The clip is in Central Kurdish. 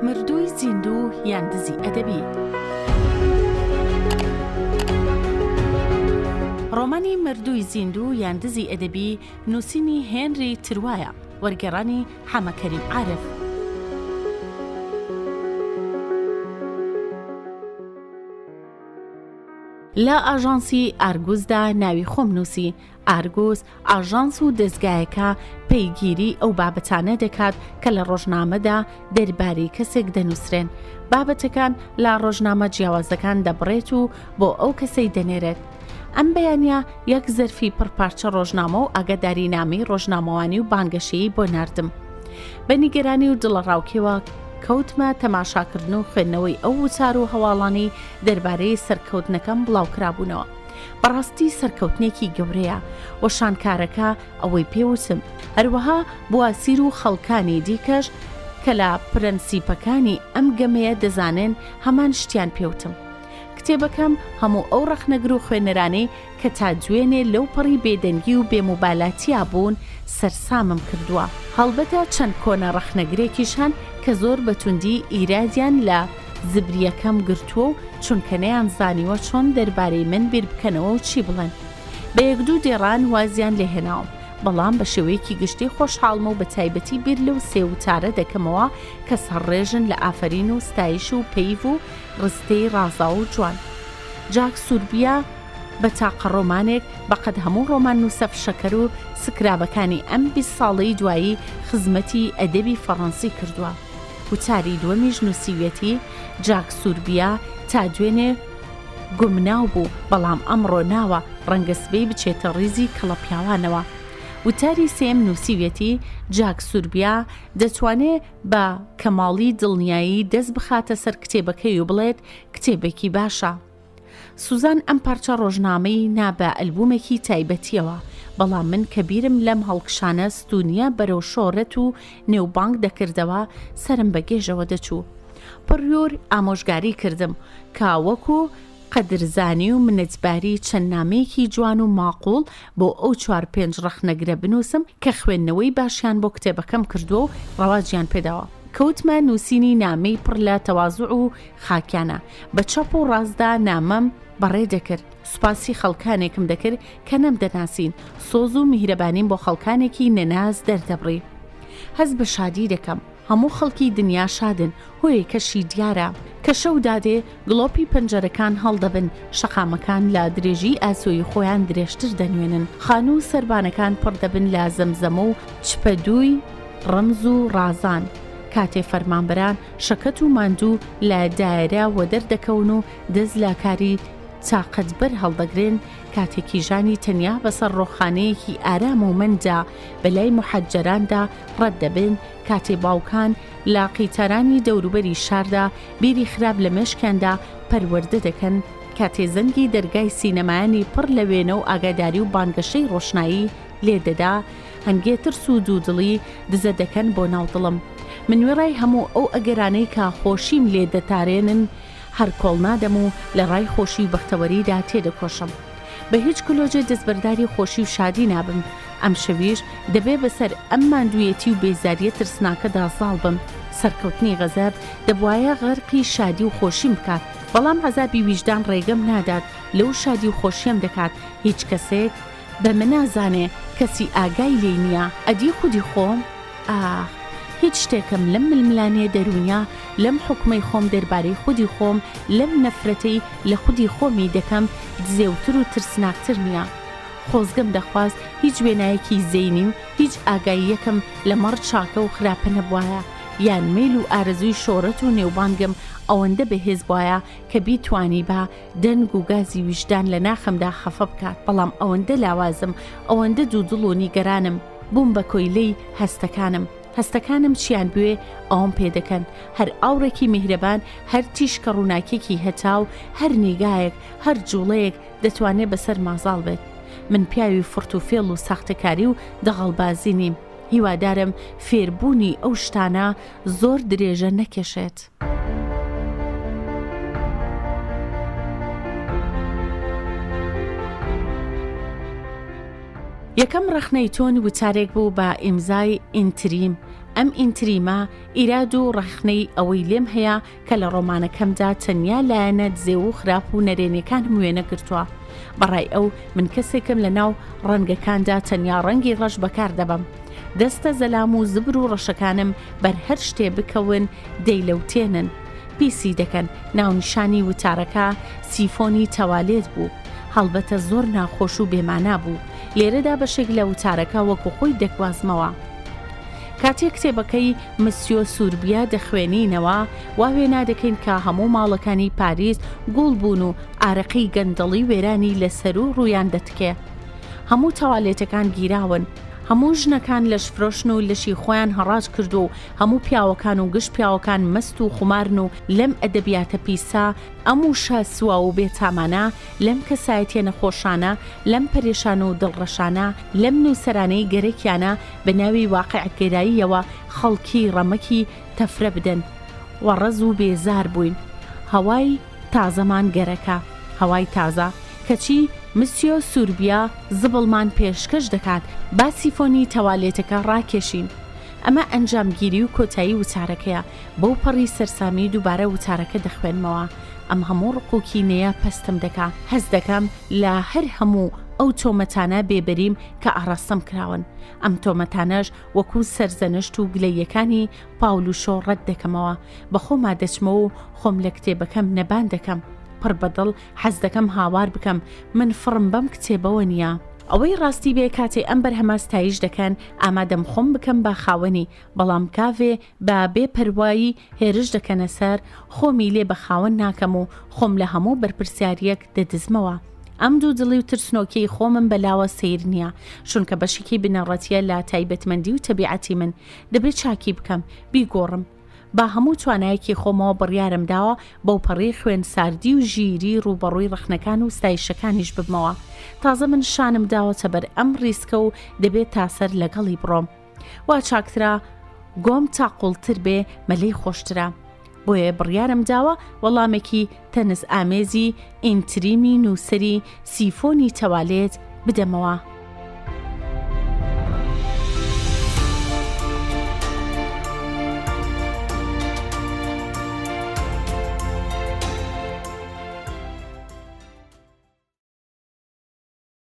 مردووی زیندوو یان دزی ئەدەبی. ڕۆمانی مردووی زیندوو یان دزی ئەدەبی نووسینی هێنری تروایە، وەرگێڕانی حەمەکەریم عارف. لە ئاژانسی ئارگوزدا ناوی خۆم نووسی. ئارگوز ئاژانس و دەستگایەکە پەیگیری ئەو بابەتانە دەکات کە لە ڕۆژنامەدا دەربارەی کەسێک دەنووسرێن. بابەتەکان لە ڕۆژنامە جیاوازەکان دەبڕێت و بۆ ئەو کەسەی دەنێرێت. ئەم بەیانە یەک زەرفی پڕپارچە ڕۆژنامە و ئاگاداری نامەی ڕۆژنامەوانی و بانگەشەیی بۆ ناردم. بە نیگەرانی و دڵەڕاوکێوە کەوتمە تەماشاکردن و خوێندنەوەی ئەو وتار و هەواڵانی دەربارەی سەرکەوتنەکەم بڵاوکرابوونەوە. بەڕاستی سەرکەوتنێکی گەورەیە و شانکارەکە ئەوەی پێوتم. هەروەها بواسیر و خەڵکانی دیکەش کە لە پرەنسیپەکانی ئەم گەمەیە دەزانن هەمان شتیان پێوتم. کتێبەکەم هەموو ئەو ڕەخنەگر و خوێنەرانەی کە تا دوێنێ لەو پەڕی بێدەنگی و بێموبالاتیا بوون سەرسامم کردووە. هەڵبەتە چەند کۆنە ڕەخنەگرێکیشان کە زۆر بەتوندی ئیرادیان لە زبریەکەم گرتووە و چونکە نەیان زانیوە چۆن دەربارەی من بیر بکەنەوە و چی بڵێن. بە یەک دوو دێڕان وازیان لێهێناوم، بەڵام بە شێوەیەکی گشتی خۆشحاڵمە و بە تایبەتی بیر لەو سێوتارە دەکەمەوە کە سەرڕێژن لە ئافرین و ستایش و پەیڤ و ڕستەی ڕازاو و جوان. جاک سوربیا بە تاقە ڕۆمانێک بەقەد هەموو ڕۆمان نووسە فشەکەر و سکرابەکانی ئەم 20 ساڵەی دوایی خزمەتی ئەدەبی فەڕەنسی کردووە. وتاری دووەمیش نووسیوێتی جاک سوربیا تا دوێنێ گومناو بوو، بەڵام ئەمڕۆ ناوە ڕەنگە سبەی بچێتە ڕیزی کەڵەپیاوانەوە. وتاری سێم نووسیوێتی جاک سوربیا دەتوانێت بە کەماڵی دڵنیایی دەست بخاتە سەر کتێبەکەی و بڵێت کتێبێکی باشە. سوزان ئەم پارچە ڕۆژنامەی نابە ئەلبومێکی تایبەتیەوە، بەڵام من کە بیرم لەم هەڵکشانە ستونیە بەرەو شۆڕەت و نێوبانگ دەکردەوە سرم بەگێژەوە دەچوو. پڕیۆر ئامۆژگاری کردم کە وەکو قەدرزانی و منەتباری چەند نامەیەکی جوان و ماقوڵ بۆ ئەو 4-5 ڕەخنەگرە بنووسم کە خوێندنەوەی باشیان بۆ کتێبەکەم کردووە و ڕەواجیان پێداوە. کەوتمە نووسینی نامەی پڕ لە تەواضوع و خاکیانە. بە چەپ و ڕازدا نامەم بەڕێ دەکرد. سوپاسی خەڵکانێکم دەکرد کە نەم دەناسین. سۆز و میهرەبانیم بۆ خەڵکانێکی نەناز دەردەبڕی. هەز بە شادی دەکەم. هەموو خەڵکی دنیا شادن، هۆیەکەشی دیارە کە شەو دادێ گڵۆپی پەنجەرەکان هەڵدەبن، شەقامەکان لە درێژی ئاسۆی خۆیان درێژتر دەنوێنن، خان و سەربانەکان پڕ دەبن لە زەمزەمە و چپەدووی ڕەمز و ڕازان. کاتێ فەرمانبەران شەکەت و ماندوو لە دایرە وە دەردەکەون و دەست لە کاری چاقەتبەر هەڵدەگرن، کاتێکی ژانی تەنیا بەسەر ڕۆخانەیەکی ئارام و مندا بەلای محەجەراندا ڕەت دەبن، کاتێ باوکان لە قیتارانی دەوروبەری شاردا بیری خراپ لە مێشکیاندا پەروەردە دەکەن، کاتێ زەنگی دەرگای سینەمایانی پڕ لە وێنە و ئاگاداری و بانگەشەی ڕۆشنایی لێدەدا، هەنگێترس و دوودڵی دزە دەکەن بۆ ناودڵم. من وێڕای هەموو ئەو ئەگەرانەی کە خۆشیم لێ دەتارێنن هەر کۆڵ نادەم و لە ڕای خۆشی و بەختەوەریدا تێدەکۆشم. بە هیچ کلۆجێ دەستبەرداری خۆشی و شادی نابم. ئەم شەویش دەبێ بەسەر ئەم ماندوویەتی و بێزاریە ترسناکەدا زاڵ بم. سەرکەوتنی غەزەب دەبوایە غەرقی شادی و خۆشیم بکات، بەڵام عەزابی ویجدان ڕێگەم نادات لەو شادی و خۆشیم دەکات. هیچ کەسێک بە من نازانێ، کەسی ئاگای لێ نییە. ئەدی خودی خۆم هیچ شتێکم لەم ململانەیە دەرونیا، لەم حکومەی خۆم دەربارەی خودی خۆم، لەم نەفرەتەی لە خودی خۆمی دەکەم دزێوتر و ترسناکتر نییە. خۆزگەم دەخواست هیچ وێنایەکی زەینی و هیچ ئاگاییەکەم لە مەڕ چاکە و خراپە نەبوایە، یان میل و ئارەزوی شۆڕەت و نێوبانگم ئەوەندە بەهێز بوایە کە بیتوانی بە دەنگ و گازی ویژدان لە ناخەمدا خەفە بکات. بەڵام ئەوەندە لاوازم، ئەوەندە دوودڵ و نیگەرانم بووم بە کۆیلەی هەستەکانم چیان بوێ ئەوم پێدەکەن. هەر ئاورێکی میهرەبان، هەر تیشکە ڕووناکێکی هەتاو، هەر نیگایەک، هەر جوڵەیەک دەتوانێت بەسەر مازاڵ بێت. من پیاوی فرت و فێڵ و ساختەکاری و دەغەڵبازی نیم. هیوادارم فێربوونی ئەو شتانە زۆر درێژە نەکێشێت. یەکەم ڕەخنەی تۆن وتارێک بوو بە ئیمزای ئینتریم ئەم ئینتریمە ئیراد و ڕەخنەی ئەوەی لێم هەیە کە لە ڕۆمانەکەمدا تەنیا لایەنە دزێ و خراپ و نەرێنیەکان وێنە گرتووە. بەڕای ئەو من کەسێکم لە ناو ڕەنگەکاندا تەنیا ڕەنگی ڕەش بەکار دەبم. دەستە زەلام و زبر و ڕەشەکانم بەر هەر شتێ بکەون دەیلەوتێنن. پیسی دەکەن. ناونیشانی وتارەکە سیفۆنی تەوالێت بوو. هەڵبەتە زۆر ناخۆش و بێمانا بوو. لێرەدا بەشێک لە وتارەکە وەکو خۆی دەگوازمەوە. کاتێک کتێبەکەی مسیۆ سوربیا دەخوێنینەوە واوێ نادەکەین کە هەموو ماڵەکانی پاریس گوڵ بوون و ئارەقەی گەندەڵی وێرانی لەسەر و ڕوویان دەتکێ. هەموو تەوالێتەکان گیراون. هەموو ژنەکان لەشفرۆشن و لەشی خۆیان هەڕاج کردو و هەموو پیاوەکان و گشت پیاوەکان مەست و خمارن و لەم ئەدەبیاتە پیسا ئەم وشە سووا و بێتامانە لەم کەسایەتیە نەخۆشانە لەم پەرێشان و دڵڕەشانە لەم نووسەرانەی گەرەکیانە بە ناوی واقعگەراییەوە خەڵکی ڕەمەکی تەفرە بدەن وەڕەز و بێزار بووین. هەوای تازەمان گەرەکە هەوای تازە کەچی مسیۆ سوربیا زبڵمان پێشکەش دەکات با سیفۆنی تەوالێتەکە ڕاکێشین. ئەمە ئەنجامگیری و کۆتایی وتارەکەیە. بەو پەڕی سەرسامی دووبارە وتارەکە دەخوێنمەوە. ئەم هەموو ڕقوکینەیە پەستم دەکا. هەز دەکەم لە هەر هەموو ئەو تۆمەتانە بێبەریم کە ئاڕاستەم کراون. ئەم تۆمەتانەش وەکو سەرزەنشت و گلەیەکانی پاولوشۆ ڕەت دەکەمەوە. بە خۆما دەچمەوە و خۆم لە کتێبەکەم نەبان دەکەم. پڕ بەدڵ حەز دەکەم هاوار بکەم. من فڕم بەم کتێبەوە نییە. ئەوەی ڕاستی بێ کاتێ ئەم بەرهەماستایش دەکەن ئامادەم خۆم بکەم بە خاوەنی بەڵام کاوێ بە بێپەروایی هێرش دەکەنە سەر خۆمی لێ بە خاوەن ناکەم و خۆم لە هەموو بەرپرسیاریەک دەدزمەوە. ئەم دوو دڵی و ترسنۆکەی خۆمم بەلاوە سیر نییە چونکە بەشێکی بنەڕەتیە لە تایبەتمەندی و تەبیعەتی من دەبێت چاکی بکەم بیگۆڕم. با هەموو توانایەکی خۆمەوە بڕیارم داوە بەو پەڕی خوێن ساردی و ژیری ڕوبەڕووی ڕەخنەکان و ستایشەکانیش ببمەوە. تازە من شانم داوەتە بەر ئەم ڕیسکە و دەبێت تاسەر لەگەڵی بڕۆم. وا چاکترا گۆم تاقوڵتر بێ مەلەی خۆشترە. بۆیە بڕیارم داوە وەڵامێکی تەنز ئامێزی ئینتریمی نووسری سیفۆنی تەوالێت بدەمەوە.